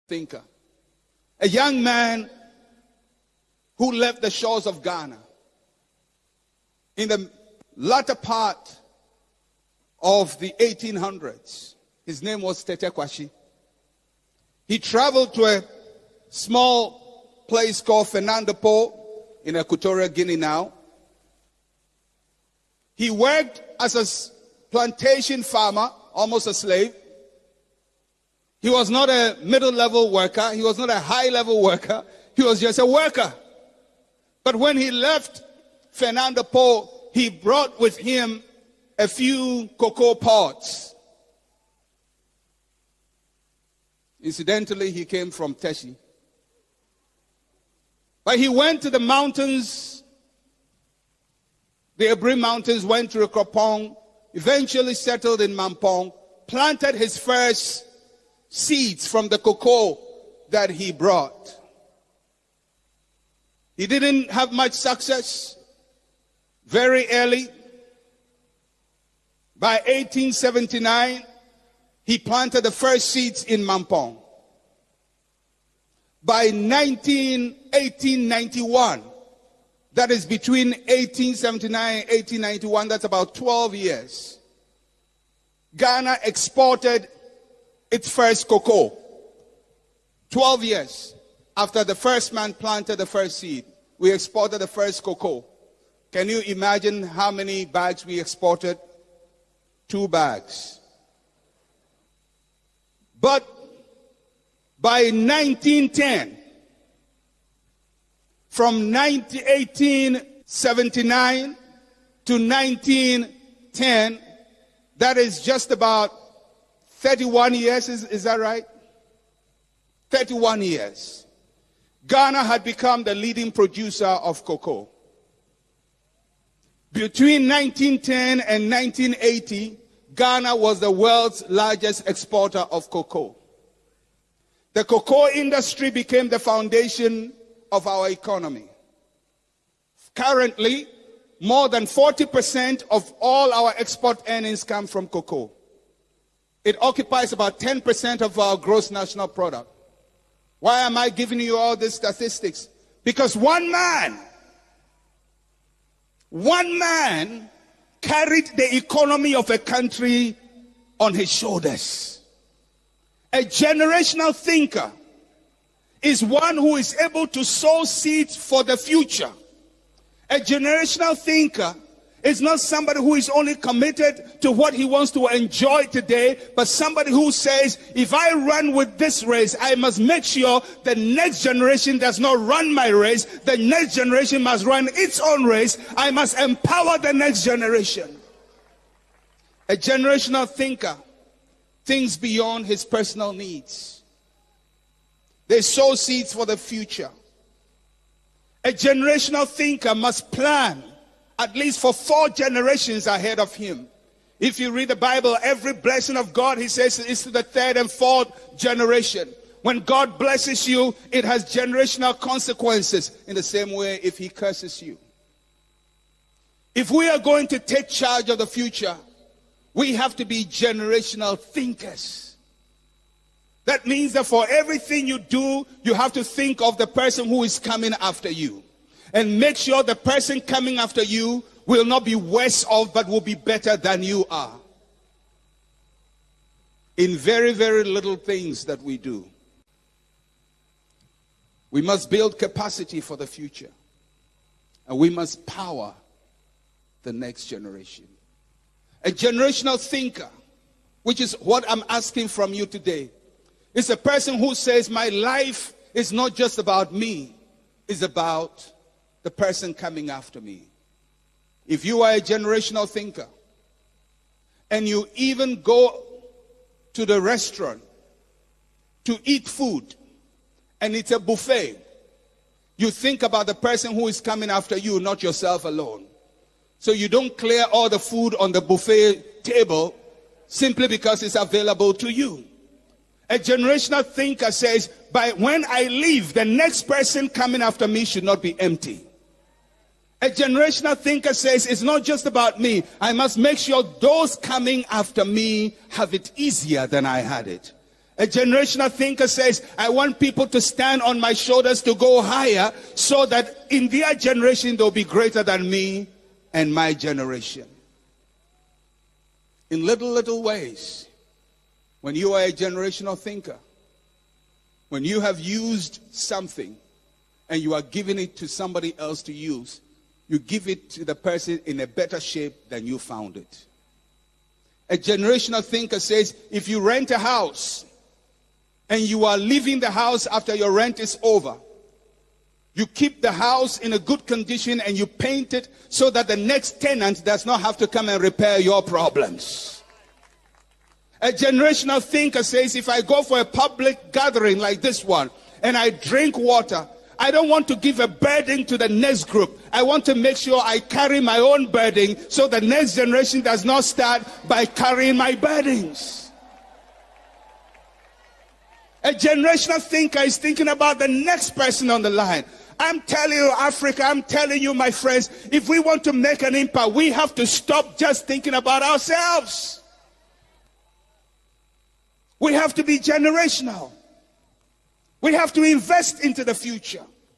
thinker. A young man who left the shores of Ghana in the latter part of the 1800s. His name was Tete Kwashi. He traveled to a small place called Fernando Po in Equatorial Guinea now. He worked as a plantation farmer, almost a slave. He was not a middle-level worker. He was not a high-level worker. He was just a worker. But when he left Fernando Po, he brought with him a few cocoa pods. Incidentally, he came from Teshi. But he went to the mountains, the Abri Mountains, went to Kropong, eventually settled in Mampong, planted his first seeds from the cocoa that he brought. He didn't have much success very early. By 1879, he planted the first seeds in Mampong. By 1891, that is between 1879 and 1891, that's about 12 years, Ghana exported its first cocoa. 12 years after the first man planted the first seed, we exported the first cocoa. Can you imagine how many bags we exported? 2 bags. But by 1910, from 1879 to 1910, that is just about 31 years, is that right? 31 years. Ghana had become the leading producer of cocoa. Between 1910 and 1980, Ghana was the world's largest exporter of cocoa. The cocoa industry became the foundation of our economy. Currently, more than 40% of all our export earnings come from cocoa. It occupies about 10% of our gross national product. Why am I giving you all these statistics? Because one man carried the economy of a country on his shoulders. A generational thinker is one who is able to sow seeds for the future. A generational thinker is not somebody who is only committed to what he wants to enjoy today, but somebody who says, if I run with this race, I must make sure the next generation does not run my race. The next generation must run its own race. I must empower the next generation. A generational thinker thinks beyond his personal needs. They sow seeds for the future. A generational thinker must plan at least for 4 generations ahead of him. If you read the Bible, every blessing of God, he says, is to the 3rd and 4th generation. When God blesses you, it has generational consequences. In the same way, if he curses you. If we are going to take charge of the future, we have to be generational thinkers. That means that for everything you do, you have to think of the person who is coming after you. And make sure the person coming after you will not be worse off, but will be better than you are. In very, very little things that we do. We must build capacity for the future. And we must power the next generation. A generational thinker, which is what I'm asking from you today, is a person who says, my life is not just about me, it's about the person coming after me. If you are a generational thinker, and you even go to the restaurant to eat food, and it's a buffet, you think about the person who is coming after you, not yourself alone. So you don't clear all the food on the buffet table simply because it's available to you. A generational thinker says, when I leave, the next person coming after me should not be empty. A generational thinker says, it's not just about me. I must make sure those coming after me have it easier than I had it. A generational thinker says, I want people to stand on my shoulders to go higher so that in their generation they'll be greater than me and my generation. In little ways, when you are a generational thinker, when you have used something and you are giving it to somebody else to use, you give it to the person in a better shape than you found it. A generational thinker says, if you rent a house and you are leaving the house after your rent is over, you keep the house in a good condition and you paint it so that the next tenant does not have to come and repair your problems. A generational thinker says, if I go for a public gathering like this one and I drink water, I don't want to give a burden to the next group. I want to make sure I carry my own burden so the next generation does not start by carrying my burdens. A generational thinker is thinking about the next person on the line. I'm telling you, Africa, I'm telling you, my friends, if we want to make an impact, we have to stop just thinking about ourselves. We have to be generational. We have to invest into the future.